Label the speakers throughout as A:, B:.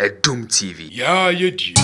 A: Doom TV.
B: Yeah, you do.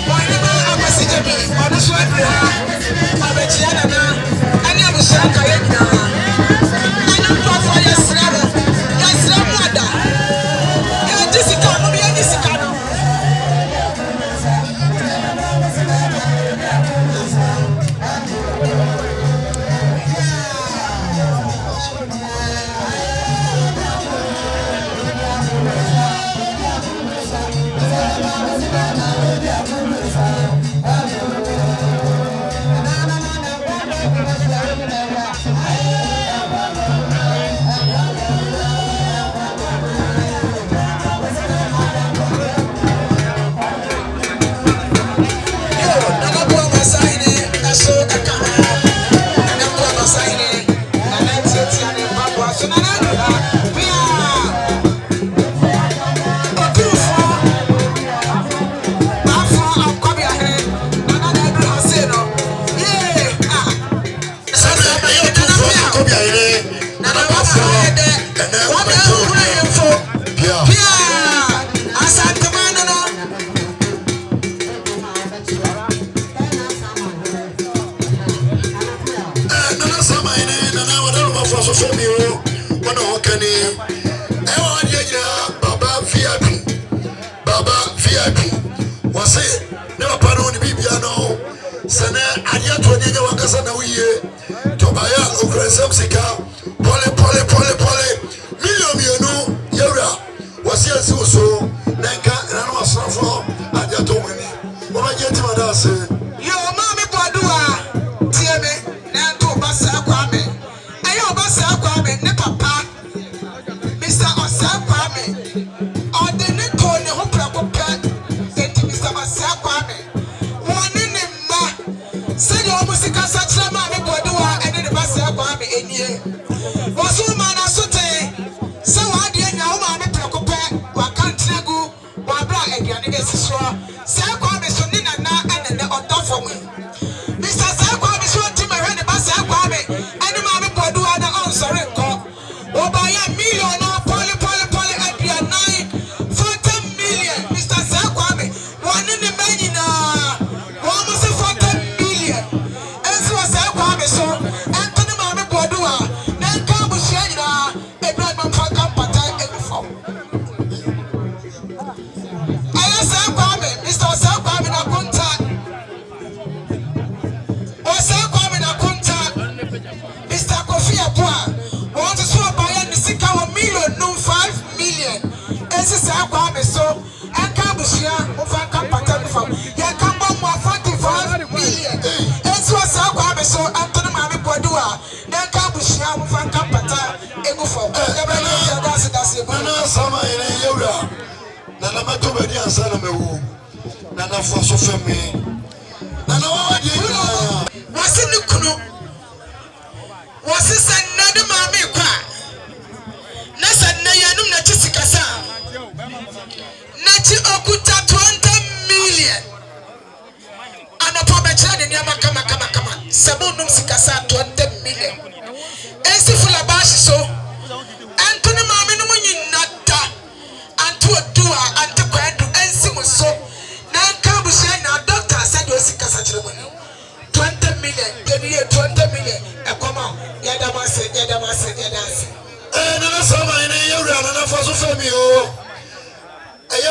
C: Why am I a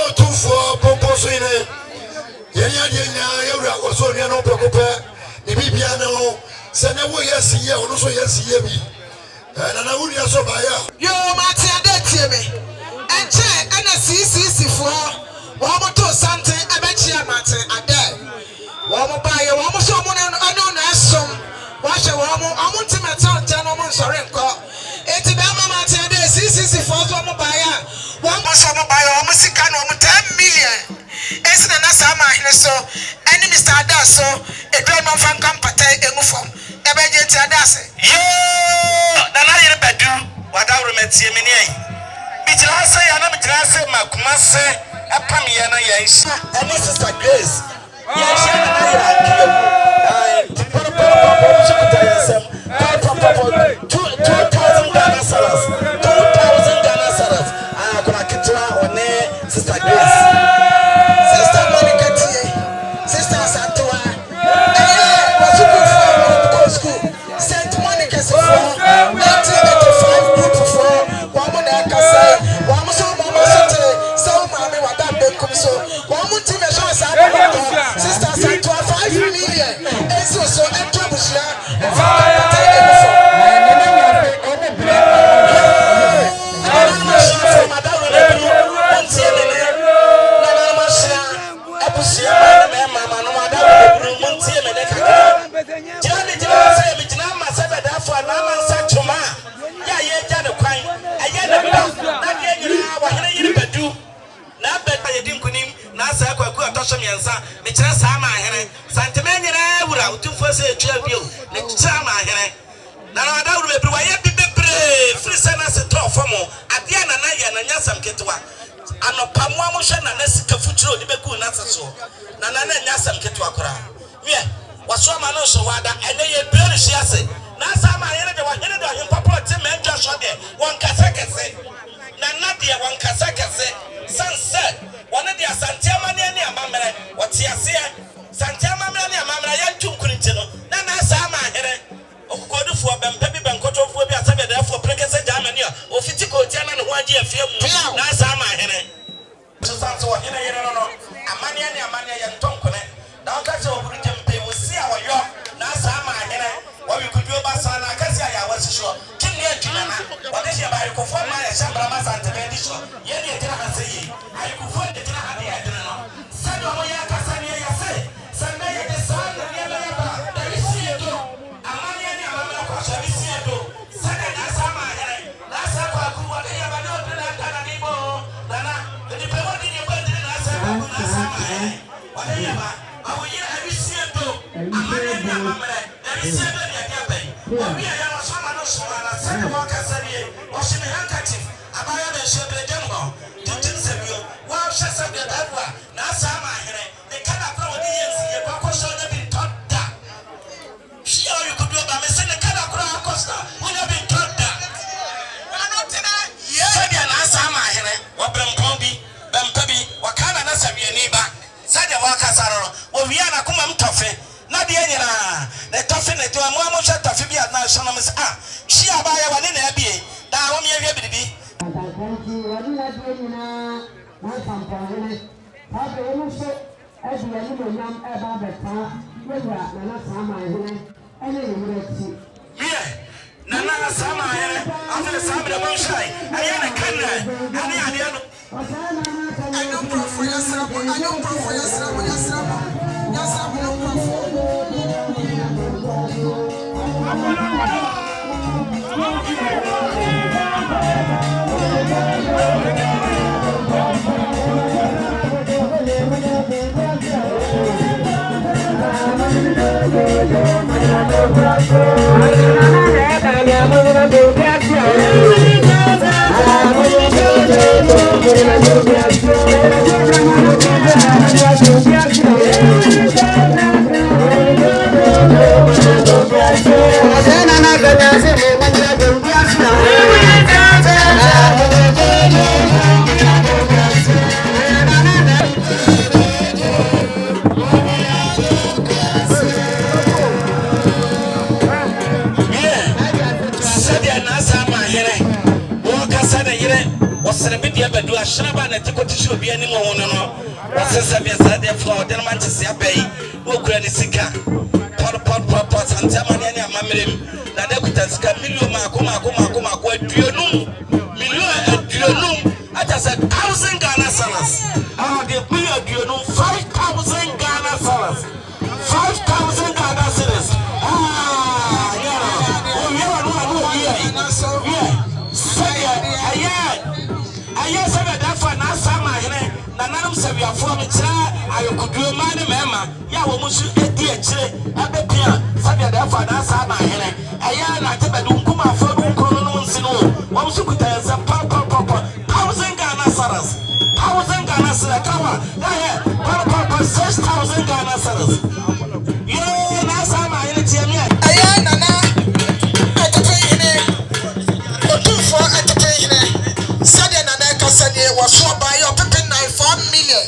A: Otumfo Brenponhene yenya yewra oso nua no prekope ne bibia ne ho se ne wo yesiye ono so yesiye bi na wuri so ba ya
B: yo mate ade tie me enche ana CCC fo wo mo to sante abechi amate ade wo mo ba ye wo mo so mo no na esom wo hye wo mo amontimeta onta no mo nsore nko eti be mama mate ade CCC fo so mo ba ya wo mo so mo ba ya wo mo sika no mo 10 million esina na Saamanhene so any Mr. Adaso edwan man fan kampatai engufo ebeje ti Adase
C: yo na na yere bedu wadawro metie me ne bitirase ya na bitirase makumase epam ye na ye nsi
B: and Sister Grace
C: ye share na yere akiyamu $2,000 Ghana cedis 2,000 Ghana cedis akona kitwa one Sister Grace
B: Sister Monica Tie, Sister Santua,
C: tie me ne kakra jina say me jina ma se be da for na man sa choma ya ye ja ne kwan aye ne ba na de nyina wa hene yiri badu na be ta ye din kunim na sa kwaku atosho miensa me kire Saamanhene santeme nyina wura Otumfo se etwa bio ne Saamanhene na na da wura be wa ye bebre free sense to fomo ade na ye na nyasam ketwa anopamu amohwe na na sika futuro de beku na tseso na nyasam ketwa kora me waso ma no so wada ene ye bere shi ase na Saamanhene de wa hene de ahempapa te me ntwa so de won kasa kese na de won kasa kese sunset one of the Santiamane ni amamre wati ase Santiamane ni amamre ya ntumkunti no na Saamanhene okodufo bempa bi benkotofo bi asabe defo prekese jamani ofiti ko tiana ne ho age afia mu na Saamanhene so sanso wa hene yere no amane ni amane ya ntonkone da okache oburu tempe wosi a woyo na Saamanhene wa wi kuduo basa na akase ya wasisho kinni adwuna na wode ye ba ikofo ma ya shambra ma sante be di so ye ni etira hase yi aikofo de tira hade ya dina no sado mo ya kasa ni ya se sanda ye de san ni ya ba da isi edo amane ni amane ko sha isi edo sanda na Saamanhene na sa kwa ku wa de ya ba do na kana ni bo na de pe wo ni ba de na sa kwa na Saamanhene wa de ya ba awo ye isi edo amane ni amane isi edo ni ya ba obi ya no sama no so na sanda mo kasa ni o shi ni handkerchief abaya na shebre dem ho titin sebio wa hwe sabia dadwa na Saamanhene ne kana kwa wodi yensi ye kwa ko so na bi todda shi o you could do ba me se ne kana kwa akosta wona bi todda ano tina ye sabia na Saamanhene wa Brenponhene bi bempa bi wa kana na sabia ni ba sabia wa kasaro wo wi ana kuma mtofe na de nyina ne tofe ne to amu amu hwe tofe bi na so na me shi abaya wa ne na abie da wo me ahwe bidibi Nana Saamanhene after Sabre Monshai ayana kanna ani adiano I don't pray for yourself I don't pray for yourself yourself no Serbidia bedu ashraba na tikotisho bi ani mo wono no wasesa bi asade flo de man tse abai okura ni sika pot Santiamane ni amamrem na de kuta sika million mako aduonum million ata said 1000 Ghana cedis de bi aduonum 5000 Ghana cedis 5000 Ghana cedis Yes, na Saamanhene na nanum sabiafo me kira ayokuduo ma ne mema ya wo musu edi akire abepia sabia dafa na Saamanhene aya na tebedu nkuma afo nkoro no nsino wo musu kutayansa pa 1000 Ghana cedis 1000 Ghana cedis kawa pa 6000 Ghana cedis yo na Saamanhene tiamia aya nana atepehene Otumfo atepehene sadia nana kasanie waso buy your pipi 9 million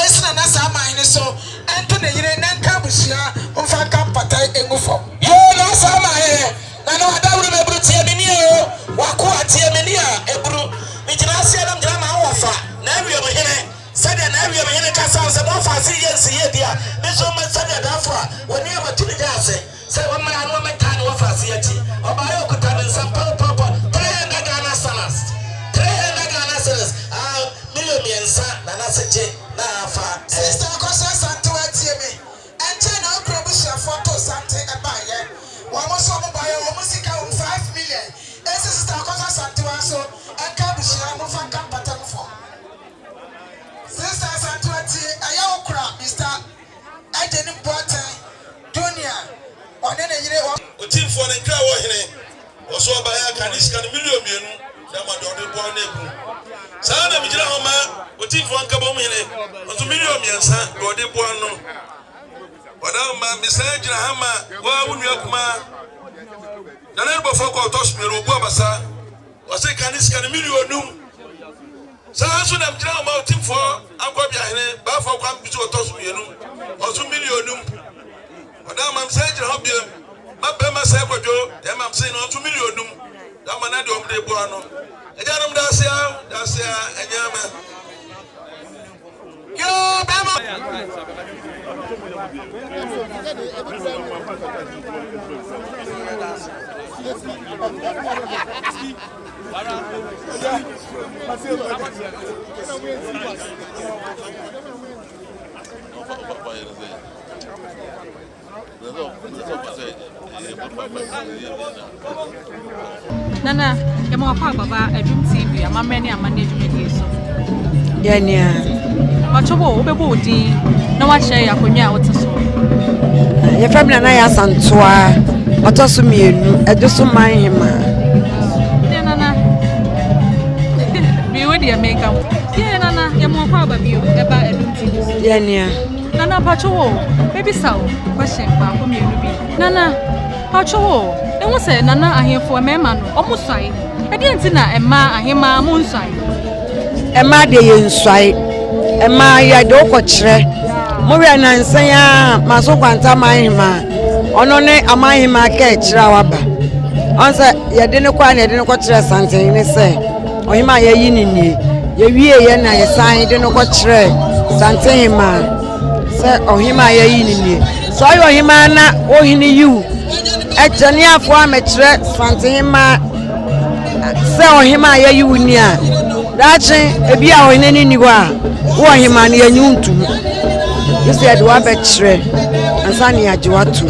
C: esna na Saamanhene so ento ne yire nanka busia umfa kampata engufo yo na Saamanhene na no adawru me bru tie mini o wako atie mini a ebru mijina asia na mjana ma wofa na awie mo hene sadia na awie mo hene kasa se mo fa se yensi ye dia me so ma sadia dafo
B: agye ne mpɔtan dunia ɔne ne yere
A: Otumfo ne nkra wɔ hene ɔso ɔbaa ka ne sika no million mienu na ma de ɔde bɔ na eku saa na migyina hɔ ma Otumfo anka bɔ mu hene ɔso million miensa de ɔde bɔ no ɔda ma misa gyina ha ma wa wunua kuma na ne bɔfo kɔ ɔtɔ smero obu abasa ɔse ka ne sika no million num saa so na migyina hɔ ma Otumfo anka bia hene ba fo kwa mbiso ɔtɔ smero ɔso million num ɔda ma misa gyina hɔ bia Mabema say kwajo, dem am saying on 2 million. That man na de omde bo ano. Ejanum da sia enyama. Yo bema.
D: Nana, you mo kwa baba Adum TV, amamre ni amane dwumadi so.
E: Ya nia.
D: Machobo obebo odin na wa hye akonwa a wote so.
E: Ye family na ya santoa. Otoso mienu, eduso manhema.
D: Ya nana. Bi we dia make am. Ya nana, ye mo kwa baba bi eba Adum TV.
E: Ya nia.
D: Nana pachowo, baby saw question ba ko mienu bi. Nana, pachowo, e wo se nana ahemfo emema no, omo swai. E de ntina emma ahema mo nswai.
E: Emma de ye nswai. Emma ya de okokire. Mo wi anansan ya maso kwanta manhema. Ono ne amahema ka ekira waba. Onse ye de ne kwa na ye de ne kokire santen ne se. Ohima ye yi nini. Ye wie ye na ye san de ne kokire santen ma. Se ohima ye yi nini. So yo ohima na ohini yu. Ejani afo amekire santen ma. Se ohima ye yi wuni a. Dachi ebi a ohine ni wa. Wo ohima na ye nyuntu. Yesi ade wa bekire. Ansa ni agewatu.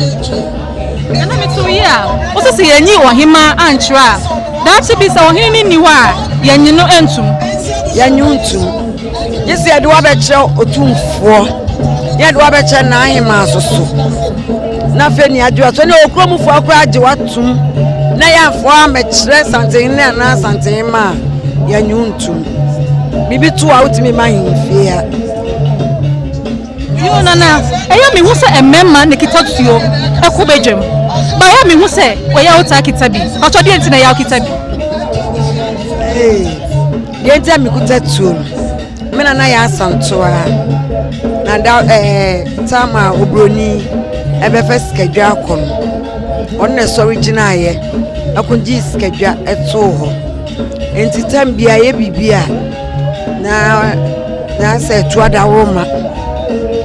D: Nana metu ya. Oso se yenyi ohima anchira. Dachi bi se ohine ni wa yenyi no entum.
E: Yanyuntu. Yesi ade wa bekire otumfo. Yede wa bekire na ahima asoso. Na fe ni agewatu ne okromufo akra agewatum. Na ya fo amekire santen na na santen ma yanyuntu. Bibi tu a utimi mahimfia.
D: Yo nana, eya mi hu se emema ne kitatuo ekobedwem. Ba ya mi hu se oya ota kitabi. Ocho de ntina ya kitabi.
E: De ntia mi kutatuo. Me na ya santoa. Na da tama obroni ebe feskedwa akon. Onne so original ye. Akunji skedwa eto ho. Enti tambia ye bibia. Na se tuada woma.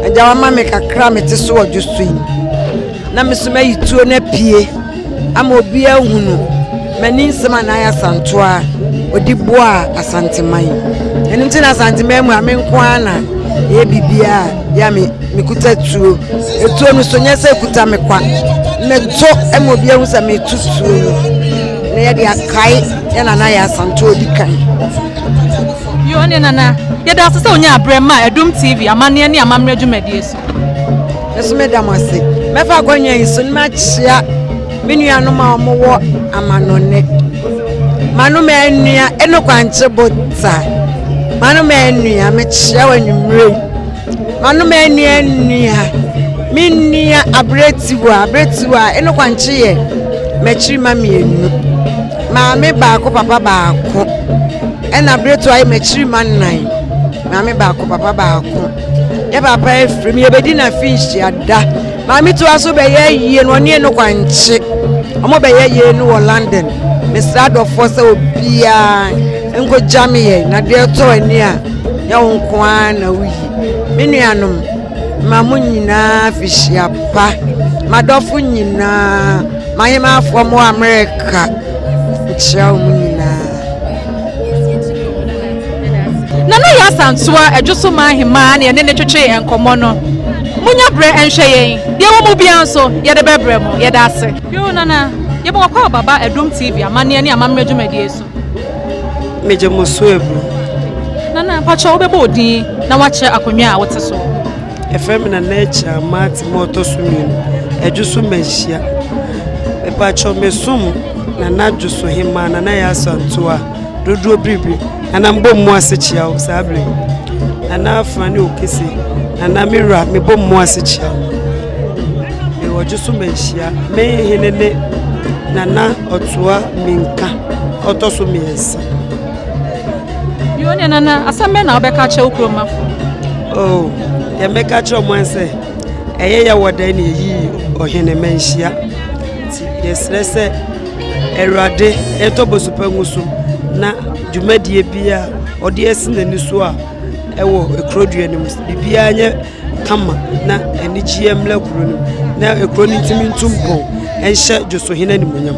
E: Ajawa mama kakra mete so odwusuin na mesoma yituo na pie ama obi ahunu mani nsema na ya santoa odiboa asanteman enti na asanteman mu amenko ana ye bibia ya mekuta tuo etuo no so nyese kuta mekwa meto ama obi ahu sa metutuo na ye dia kai ya na ya santoa dikan
D: Yo ne nana, ye da se onya abrema Adum TV amane ne amamre dwumadi so.
E: Eso me da mase. Me fa gwanwa iso ma chia. Menua no ma omo amanone. Manu me anua eno kwanche bota. Manu me anua me chia wanwumre. Manu me anua. Minia abretiwa eno kwanche ye. Me chiri ma mienu. Ma me baako papa baako. Ena bretu ayi mechiri mannan mami baako papa baako ye papa efrem ye bedi na fish ada mami to aso be ye yie no ne no kwanche omo be ye yie no wo London Mr. Adolfo se obia enko jami ye na de to ani a ye wonko na wuyi menuanom mamu nyina fish apa madofo nyina mahema afo mo America chiao nyina
D: Nana ya santoa edwoso mahema ne ne twetwe enkomo no. Munya bre enhwe yen. Ye wo mu bia nso ye de bebre mo ye da ase. Yo nana, ye bo kwa baba Adum TV amane ne amamre dwumadi so.
E: Meje moso ebu.
D: Nana pacho obebo odin na wache akonwa a wote so.
E: FM na nature mat moto suminu ejusu menhia epacho mesum na najusu hima na ya santua dodo bribi na mbom mu asechia o sabre na afani okese na mira me bom mu asechia e wojusu menhia me henene na otua minka otoso miensa
D: yone nana asambe na obeka che ukroma
E: oh ya meka che omanse eye ya wodan ne yi ohene menhia ti yesrese erade etobosu pangusu na dwumadie bia ode esinani so a ewo ekrodua nim bibia anye kama na enigie mla kuro na ekroni ntimi ntumpo enhye joso hina nimunyam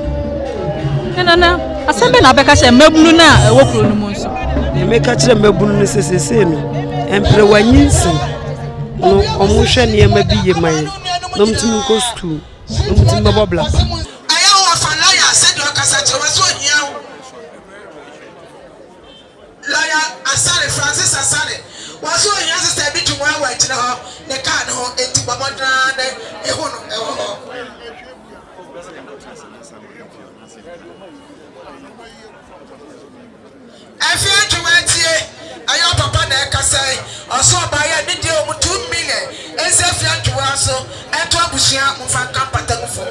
D: nana asambe na obeka che mabunu na ewo kuro no munso
E: emeka kire mabunu no sesese no empre wanyinsin no omuhwe ne ma biye maye no mtimi nko school no mtimi babobla
B: aya wa falaya said okasa che waso hia lawyer Asare Francis Asare waso hia sister bi tuwa wa kire ho ne ka ne ho enti babodra ne eho no eho Efia tumatie ayo papa na ekasai oso baya ni de o 2 million ense fia tuwa so eto abusia mfa kampata ngfo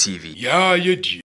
F: TV.
G: Ya yedi.